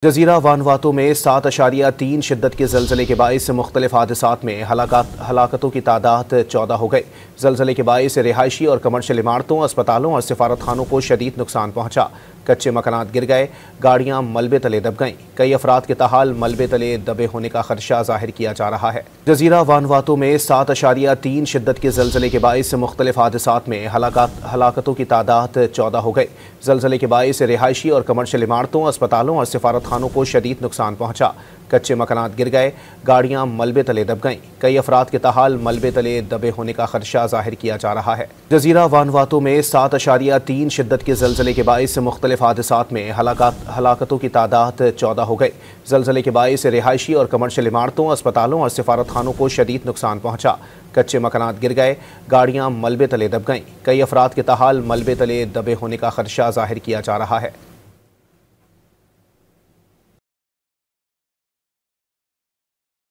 जजीरा वानवातू में 7.3 शिद्दत के ज़लज़ले के बाइस मुख्तलिफ हादसात में हलाकतों की तादाद 14 हो गई। ज़लज़ले के बाइस रिहायशी और कमर्शियल इमारतों, अस्पतालों और सिफारत खानों को शदीद नुकसान पहुंचा। कच्चे मकानात गिर गए, गाड़ियां मलबे तले दब गईं। कई अफराद के ताहाल मलबे तले दबे होने का खदशा जाहिर किया जा रहा है। जजीरा वानवातू में 7.3 शिद्दत के ज़लज़ले के बाइस मुख्तलिफ हादसात में हलाकतों की तादाद 14 हो गई। ज़लज़ले के बाइस रिहायशी और कमर्शियल इमारतों, अस्पतालों और सिफारत खानों को शदीद नुकसान पहुंचा। कच्चे मकानात गिर गए, गाड़ियां मलबे तले दब गईं। कई अफराद के ताहाल मलबे तले दबे होने का खदशा जाहिर किया जा रहा है। जजीरा वानवातू में 7.3 शिद्दत के ज़लज़ले के बाइस मुख्तलिफ हादसात में हलाकतों की तादाद 14 हो गई। ज़लज़ले के बाइस रिहायशी और कमर्शियल इमारतों, अस्पतालों और सिफारत खानों को शदीद नुकसान पहुंचा। कच्चे मकानात गिर गए, गाड़ियां मलबे तले दब गईं। कई अफराद के ताहाल मलबे तले दबे होने का खदशा जाहिर किया जा रहा है।